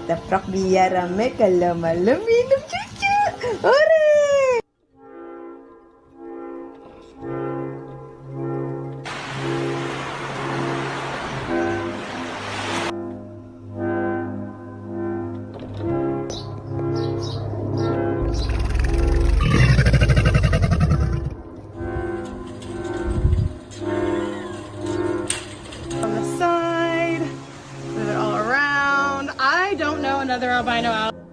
kita frog biar rame kalau malam minum cucu. Hore! On the side, move it all around. I don't know another albino owl.